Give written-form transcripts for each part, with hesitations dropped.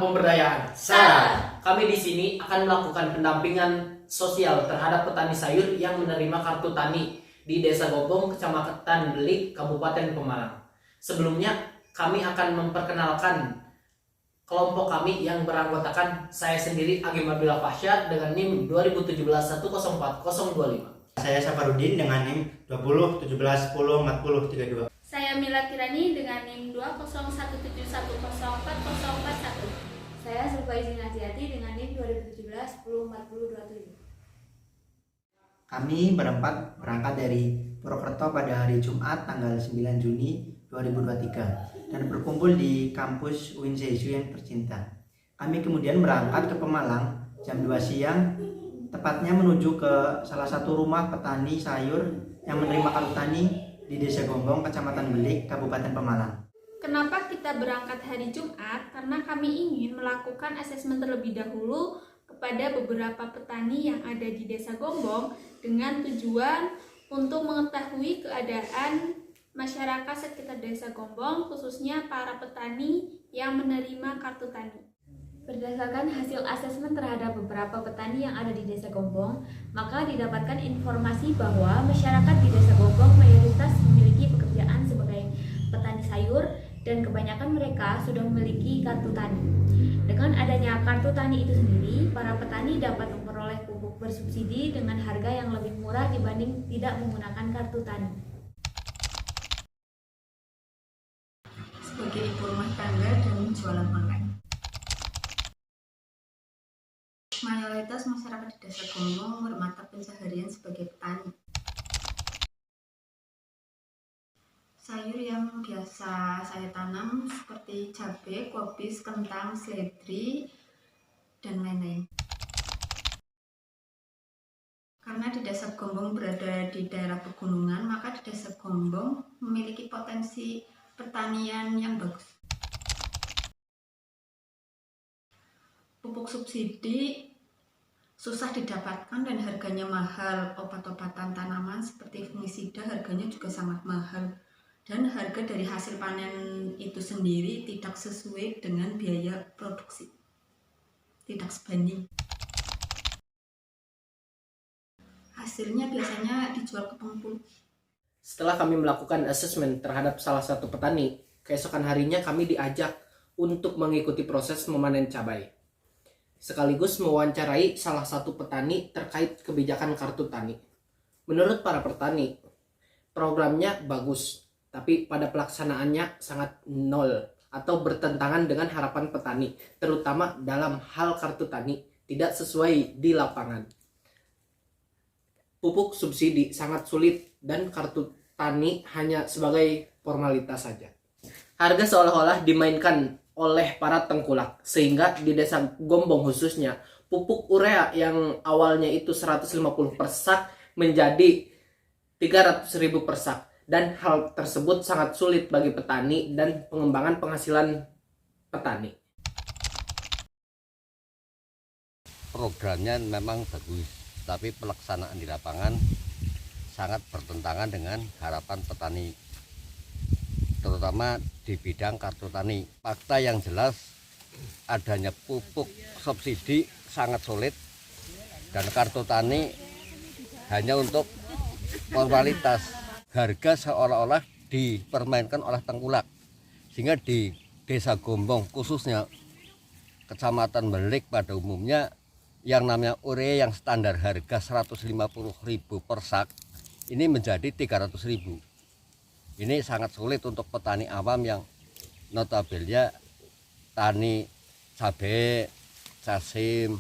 pemberdayaan. Salah. Kami di sini akan melakukan pendampingan sosial terhadap petani sayur yang menerima kartu tani di Desa Gobong, Kecamatan Belik, Kabupaten Pemalang. Sebelumnya, kami akan memperkenalkan kelompok kami yang beranggotakan saya sendiri Agim Abdullah Pasha dengan NIM 2017-104025. Saya Safarudin dengan NIM 2017104032. Saya Mila Kirani dengan NIM 2017104041. Saya Sulfaizin Hati dengan NIM 2017-104027. Kami berempat berangkat dari Purwokerto pada hari Jumat tanggal 9 Juni 2023 dan berkumpul di kampus UIN Sesu yang tercinta. Kami kemudian berangkat ke Pemalang jam 2 siang, tepatnya menuju ke salah satu rumah petani sayur yang menerima kartu tani di Desa Gombong, Kecamatan Belik, Kabupaten Pemalang. Kenapa kita berangkat hari Jumat? Karena kami ingin melakukan asesmen terlebih dahulu kepada beberapa petani yang ada di Desa Gombong dengan tujuan untuk mengetahui keadaan masyarakat sekitar Desa Gombong, khususnya para petani yang menerima kartu tani. Berdasarkan hasil asesmen terhadap beberapa petani yang ada di Desa Gombong, maka didapatkan informasi bahwa masyarakat di Desa Gombong mayoritas memiliki pekerjaan sebagai petani sayur dan kebanyakan mereka sudah memiliki kartu tani. Dengan adanya kartu tani itu sendiri, para petani dapat memperoleh pupuk bersubsidi dengan harga yang lebih murah dibanding tidak menggunakan kartu tani. Sebagai ibu rumah tangga dan jualan online, mayoritas masyarakat di Desa Gombong bermata pencaharian sebagai petani. Sayur yang biasa saya tanam seperti cabai, kobis, kentang, seledri, dan lain-lain. Karena di Desa Gombong berada di daerah pegunungan, maka di Desa Gombong memiliki potensi pertanian yang bagus. Pupuk subsidi susah didapatkan dan harganya mahal. Obat-obatan tanaman seperti fungisida harganya juga sangat mahal. Dan harga dari hasil panen itu sendiri tidak sesuai dengan biaya produksi, tidak sebanding. Hasilnya biasanya dijual ke pengepul. Setelah kami melakukan asesmen terhadap salah satu petani, keesokan harinya kami diajak untuk mengikuti proses memanen cabai. Sekaligus mewawancarai salah satu petani terkait kebijakan kartu tani. Menurut para petani, programnya bagus, tapi pada pelaksanaannya sangat nol atau bertentangan dengan harapan petani, terutama dalam hal kartu tani tidak sesuai di lapangan. Pupuk subsidi sangat sulit dan kartu tani hanya sebagai formalitas saja. Harga seolah-olah dimainkan oleh para tengkulak, sehingga di Desa Gombong khususnya pupuk urea yang awalnya itu 150 per sak menjadi 300.000 per sak. Dan hal tersebut sangat sulit bagi petani dan pengembangan penghasilan petani. Programnya memang bagus, tapi pelaksanaan di lapangan sangat bertentangan dengan harapan petani, terutama di bidang kartu tani. Fakta yang jelas, adanya pupuk subsidi sangat sulit dan kartu tani hanya untuk formalitas. Harga seolah-olah dipermainkan oleh tengkulak, sehingga di Desa Gombong khususnya Kecamatan Belik pada umumnya yang namanya urea yang standar harga 150.000 per sak ini menjadi 300.000. Ini sangat sulit untuk petani awam yang notabene tani cabai, casim.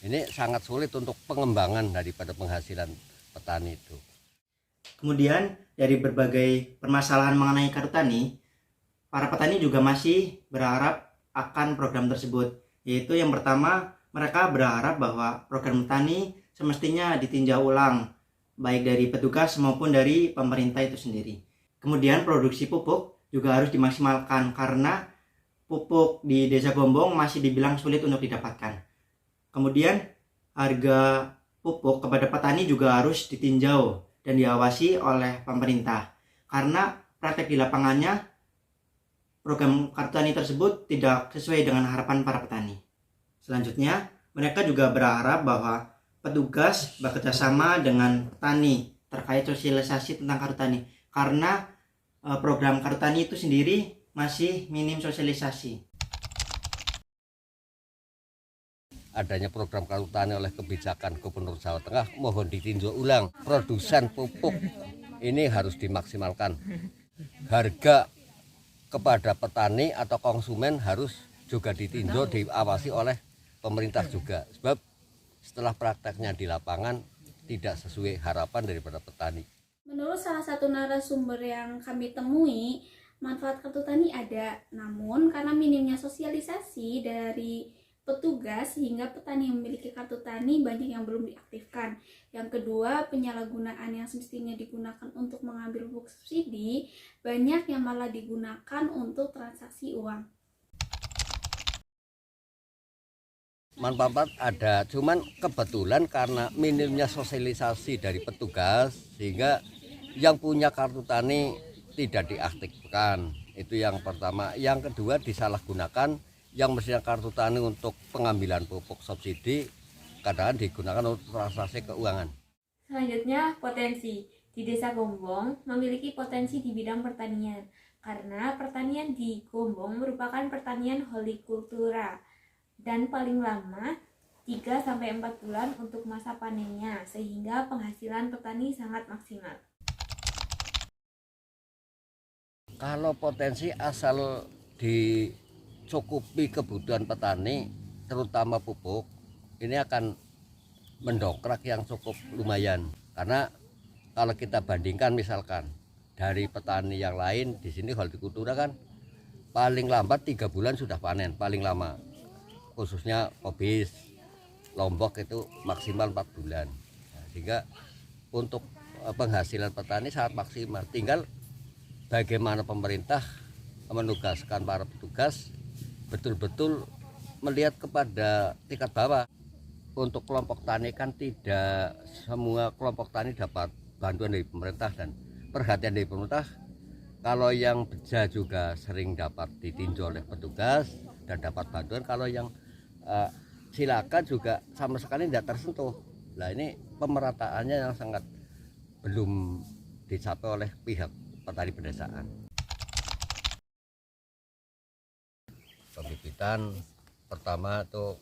Ini sangat sulit untuk pengembangan daripada penghasilan petani itu. Kemudian dari berbagai permasalahan mengenai kartu tani, para petani juga masih berharap akan program tersebut. Yaitu yang pertama, mereka berharap bahwa program tani semestinya ditinjau ulang, baik dari petugas maupun dari pemerintah itu sendiri. Kemudian produksi pupuk juga harus dimaksimalkan karena pupuk di Desa Gombong masih dibilang sulit untuk didapatkan. Kemudian harga pupuk kepada petani juga harus ditinjau dan diawasi oleh pemerintah, karena praktek di lapangannya program kartu tani tersebut tidak sesuai dengan harapan para petani. Selanjutnya, mereka juga berharap bahwa petugas bekerja sama dengan petani terkait sosialisasi tentang kartu tani, karena program kartu tani itu sendiri masih minim sosialisasi. Adanya program kartu tani oleh kebijakan Gubernur Jawa Tengah mohon ditinjau ulang. Produsen pupuk ini harus dimaksimalkan. Harga kepada petani atau konsumen harus juga ditinjau, diawasi oleh pemerintah juga. Sebab setelah prakteknya di lapangan tidak sesuai harapan daripada petani. Menurut salah satu narasumber yang kami temui, manfaat kartu tani ada, namun karena minimnya sosialisasi dari petugas sehingga petani yang memiliki kartu tani banyak yang belum diaktifkan. Yang kedua, penyalahgunaan yang semestinya digunakan untuk mengambil pupuk subsidi banyak yang malah digunakan untuk transaksi uang. Manfaat ada, cuman kebetulan karena minimnya sosialisasi dari petugas sehingga yang punya kartu tani tidak diaktifkan. Itu yang pertama. Yang kedua, disalahgunakan. Yang mestinya kartu tani untuk pengambilan pupuk subsidi kadang digunakan untuk transaksi keuangan. Selanjutnya, potensi. Di Desa Gombong memiliki potensi di bidang pertanian karena pertanian di Gombong merupakan pertanian hortikultura dan paling lama 3-4 bulan untuk masa panennya sehingga penghasilan petani sangat maksimal. Kalau potensi asal dicukupi kebutuhan petani terutama pupuk, ini akan mendongkrak yang cukup lumayan. Karena kalau kita bandingkan misalkan dari petani yang lain, di sini hortikultura kan paling lambat 3 bulan sudah panen, paling lama. Khususnya Kobis, Lombok itu maksimal 4 bulan. Nah, sehingga untuk penghasilan petani sangat maksimal. Tinggal bagaimana pemerintah menugaskan para petugas betul-betul melihat kepada tingkat bawah. Untuk kelompok tani kan tidak semua kelompok tani dapat bantuan dari pemerintah dan perhatian dari pemerintah. Kalau yang beja juga sering dapat ditinjau oleh petugas dan dapat bantuan. Kalau yang silakan juga sama sekali tidak tersentuh. Nah, ini pemerataannya yang sangat belum dicapai oleh pihak petani pedesaan. Pembibitan pertama itu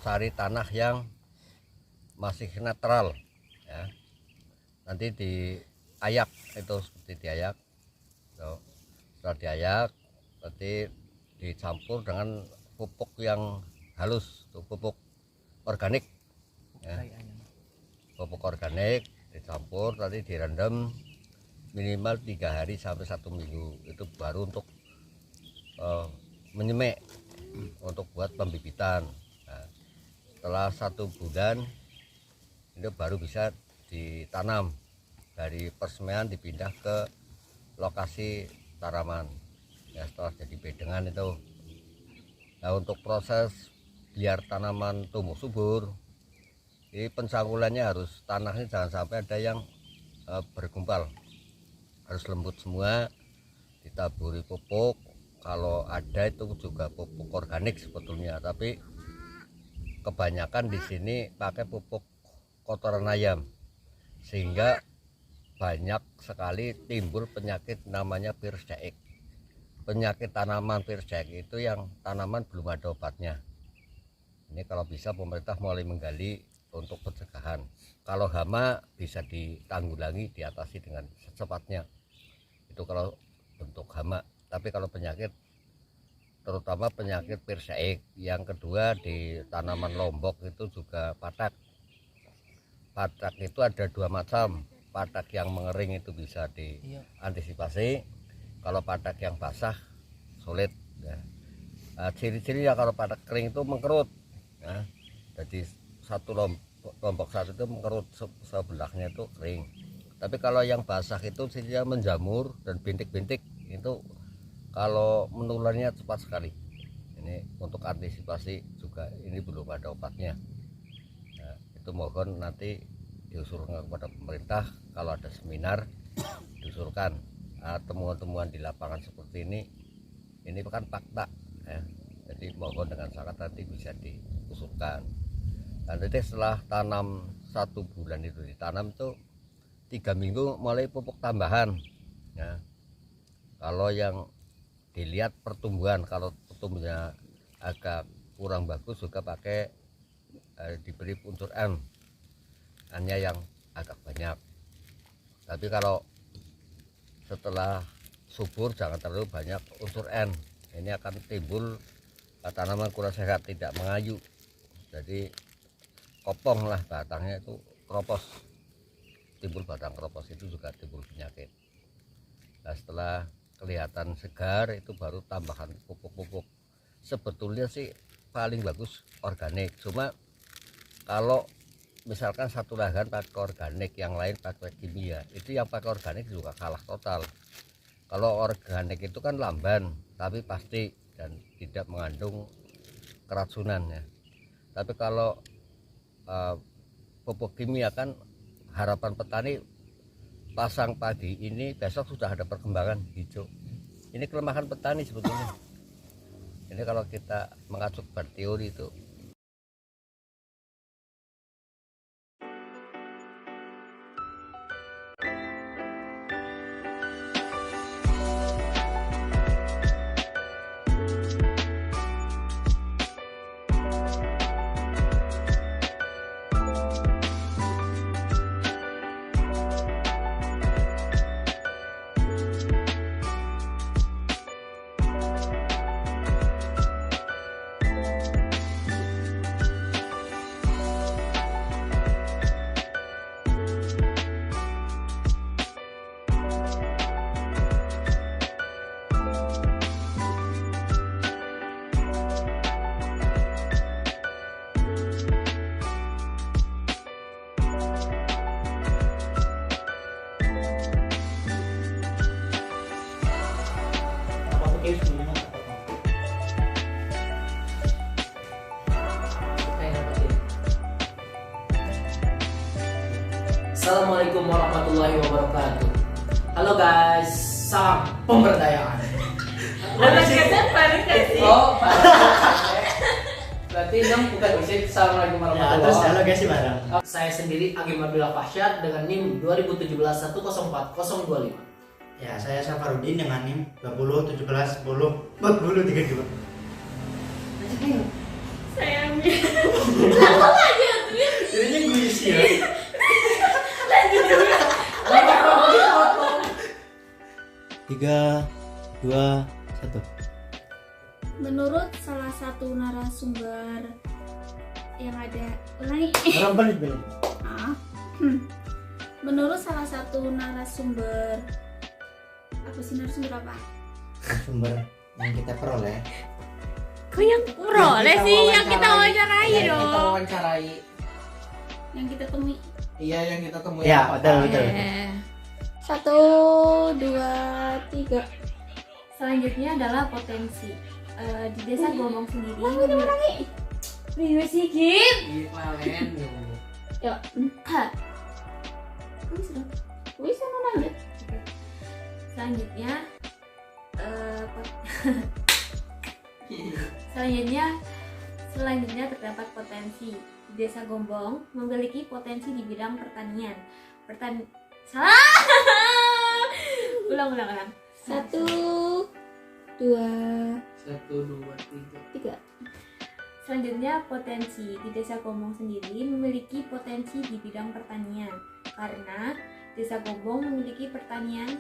cari tanah yang masih netral ya. Nanti diayak, itu seperti diayak. Setelah diayak nanti dicampur dengan pupuk yang halus, pupuk organik ya. Pupuk organik dicampur, nanti direndam minimal 3 hari sampai 1 minggu. Itu baru untuk menyemek, untuk buat pembibitan. Nah, setelah 1 bulan itu baru bisa ditanam. Dari persemaian dipindah ke lokasi tanaman ya, setelah jadi bedengan itu. Nah, untuk proses biar tanaman tumbuh subur, ini pencangkulannya harus tanahnya jangan sampai ada yang bergumpal, harus lembut semua, ditaburi pupuk. Kalau ada itu juga pupuk organik sebetulnya, tapi kebanyakan di sini pakai pupuk kotoran ayam sehingga banyak sekali timbul penyakit namanya virus daik. Penyakit tanaman virus daik itu yang tanaman belum ada obatnya. Ini kalau bisa pemerintah mulai menggali untuk pencegahan. Kalau hama bisa ditanggulangi, diatasi dengan secepatnya. Itu kalau bentuk hama. Tapi kalau penyakit, terutama penyakit virus daik. Yang kedua di tanaman lombok itu juga patak. Patak itu ada 2 macam. Patak yang mengering itu bisa diantisipasi. Kalau patak yang basah sulit ya. Ciri-ciri ya kalau patak kering itu mengkerut ya. Jadi satu lombok satu itu mengkerut, sebelahnya itu kering. Tapi kalau yang basah itu cirinya menjamur dan bintik-bintik. Itu kalau menularnya cepat sekali. Ini untuk antisipasi juga ini belum ada obatnya. Nah, itu mohon nanti diusulkan kepada pemerintah kalau ada seminar diusulkan temuan-temuan di lapangan seperti ini Ini kan fakta ya. Jadi mohon dengan sangat nanti bisa diusulkan. Dan nanti setelah tanam 1 bulan itu ditanam itu 3 minggu mulai pupuk tambahan ya. Kalau yang dilihat pertumbuhan, kalau pertumbuhannya agak kurang bagus juga pakai diberi unsur N, hanya yang agak banyak. Tapi kalau setelah subur jangan terlalu banyak unsur N, ini akan timbul tanaman kurang sehat, tidak mengayu, jadi kopong lah batangnya, itu kropos, timbul batang kropos, itu juga timbul penyakit. Nah, setelah kelihatan segar itu baru tambahan pupuk-pupuk. Sebetulnya sih paling bagus organik, cuma kalau misalkan satu lahan pakai organik, yang lain pakai kimia, itu yang pakai organik juga kalah total. Kalau organik itu kan lamban tapi pasti dan tidak mengandung keracunan ya. Tapi kalau pupuk kimia kan harapan petani pasang padi ini besok sudah ada perkembangan hijau. Ini kelemahan petani sebetulnya. Ini kalau kita mengacu pada teori itu. Assalamualaikum warahmatullahi wabarakatuh. Halo guys, salam pemberdayaan. Oh, berarti enam bukan musik. Assalamualaikum warahmatullahi Terus halo wabarakatuh. guys sih bareng. Saya sendiri Agim Abdullah Fasyad dengan NIM 2017-104-025. Ya, saya Safarudin dengan NIM 2017-10-4032. Saya Jadinya gue sih ya. Tiga, 2, 1. Menurut salah satu narasumber yang ada menurut salah satu narasumber apa? Sumber yang kita peroleh. kok yang peroleh sih yang kita wawancarai Yang dong. kita wawancarai. Yang kita temui. Iya, yang kita temui. Ya, apa? betul. 1, 2, 3. Selanjutnya adalah potensi. Di desa Gombong sendiri. Priwe sih, Kim? Iya, Valen. Ya. Bisa lanjut. Selanjutnya selanjutnya terdapat potensi. Di desa Gombong memiliki potensi di bidang pertanian. Ulang. 1, 2, 1, 2, 3. 3. Selanjutnya potensi. Di desa Gombong sendiri memiliki potensi di bidang pertanian. Karena desa Gombong memiliki pertanian.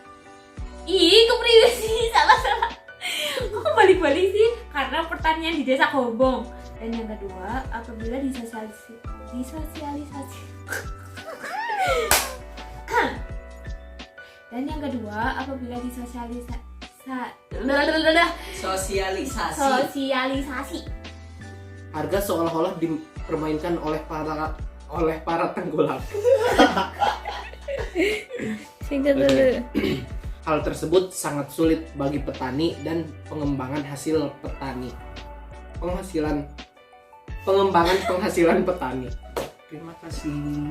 Kok priwe sih? Salah. Kok balik-balik sih? Karena pertanian di desa Gombong. Dan yang kedua, apabila disosialisasi. Dan yang kedua, apabila sosialisasi. Harga seolah-olah dipermainkan oleh para tengkulak. Hal tersebut sangat sulit bagi petani dan pengembangan penghasilan petani. Terima kasih.